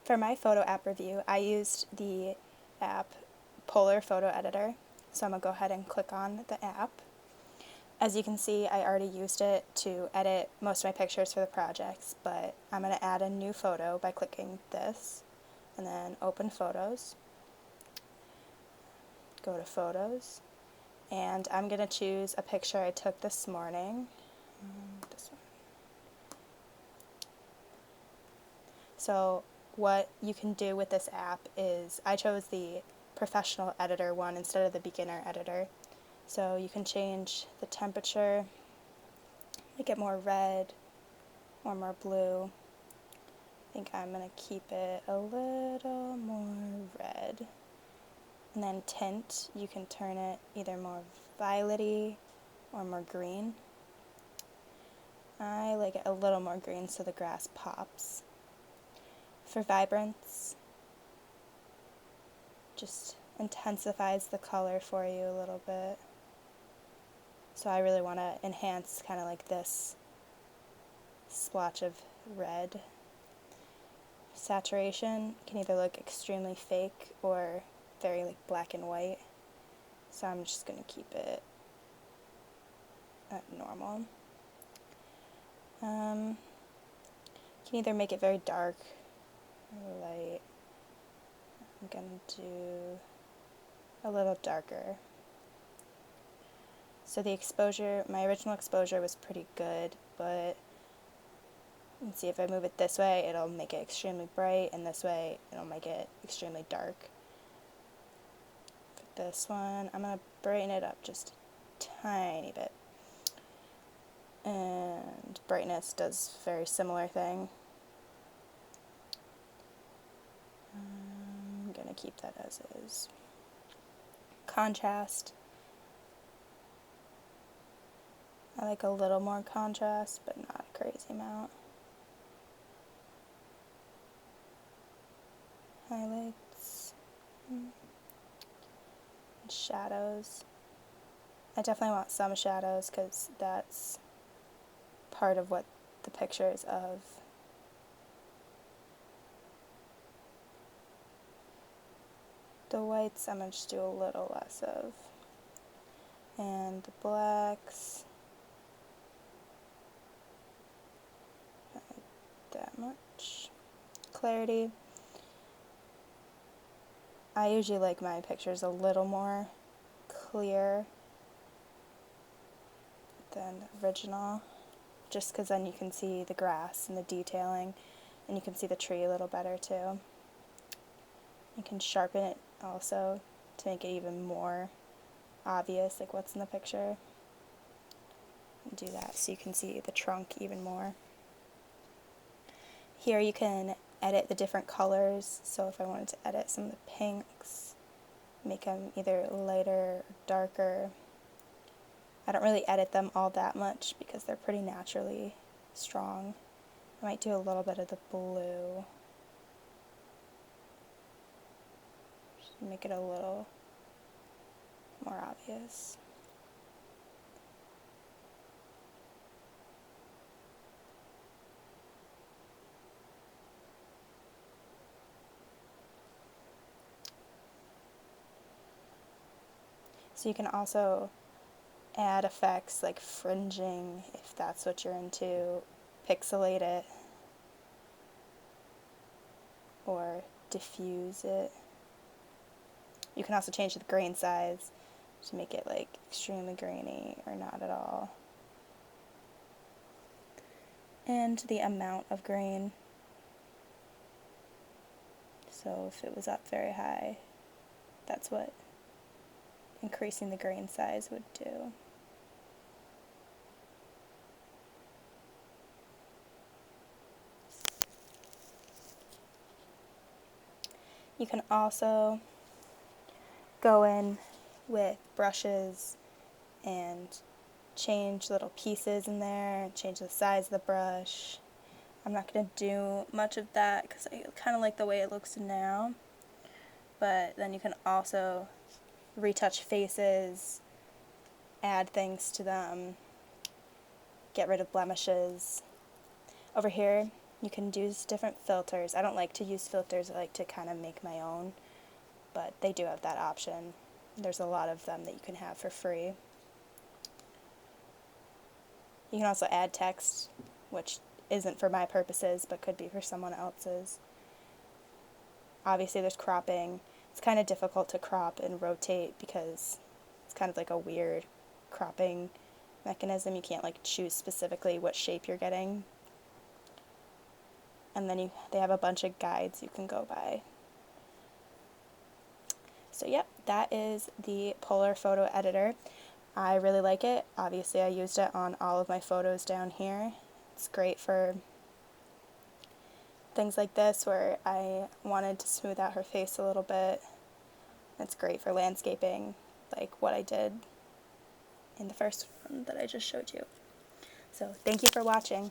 For my photo app review, I used the app Polarr Photo Editor. So I'm going to go ahead and click on the app. As you can see, I already used it to edit most of my pictures for the projects, but I'm going to add a new photo by clicking this, and then open Photos, go to Photos, and I'm going to choose a picture I took this morning, this one. So what you can do with this app is, I chose the professional editor one instead of the beginner editor. So you can change the temperature, make it more red or more blue. I think I'm going to keep it a little more red. And then tint, you can turn it either more violet-y or more green. I like it a little more green so the grass pops. For vibrance, just intensifies the color for you a little bit. So I really want to enhance kind of like this splotch of red. Saturation can either look extremely fake or very like black and white. So I'm just going to keep it at normal. You can either make it very dark or light. I'm going to do a little darker. So the exposure, my original exposure was pretty good, but you can see if I move it this way, it'll make it extremely bright, and this way, it'll make it extremely dark. For this one, I'm going to brighten it up just a tiny bit. And brightness does a very similar thing. I'm going to keep that as is. Contrast. I like a little more contrast, but not a crazy amount. Highlights. And shadows. I definitely want some shadows because that's part of what the picture is of. The whites I'm going to just do a little less of. And the blacks, not that much. Clarity. I usually like my pictures a little more clear than the original, just because then you can see the grass and the detailing, and you can see the tree a little better too. You can sharpen it also to make it even more obvious, like what's in the picture. And do that so you can see the trunk even more. Here you can edit the different colors, so if I wanted to edit some of the pinks, make them either lighter or darker. I don't really edit them all that much because they're pretty naturally strong. I might do a little bit of the blue. Just make it a little more obvious. So you can also add effects like fringing if that's what you're into, pixelate it, or diffuse it. You can also change the grain size to make it like extremely grainy or not at all. And the amount of grain. So if it was up very high, that's what increasing the grain size would do. You can also go in with brushes and change little pieces in there, change the size of the brush. I'm not going to do much of that because I kind of like the way it looks now. But then you can also retouch faces, add things to them, get rid of blemishes. Over here, You can use different filters. I don't like to use filters. I like to kind of make my own, but they do have that option. There's a lot of them that you can have for free. You can also add text, which isn't for my purposes, but could be for someone else's. Obviously, there's cropping. It's kind of difficult to crop and rotate because it's kind of like a weird cropping mechanism. You can't like choose specifically what shape you're getting. And then they have a bunch of guides you can go by. So yep, that is the Polarr photo editor. I really like it. Obviously, I used it on all of my photos down here. It's great for things like this where I wanted to smooth out her face a little bit. It's great for landscaping, like what I did in the first one that I just showed you. So thank you for watching.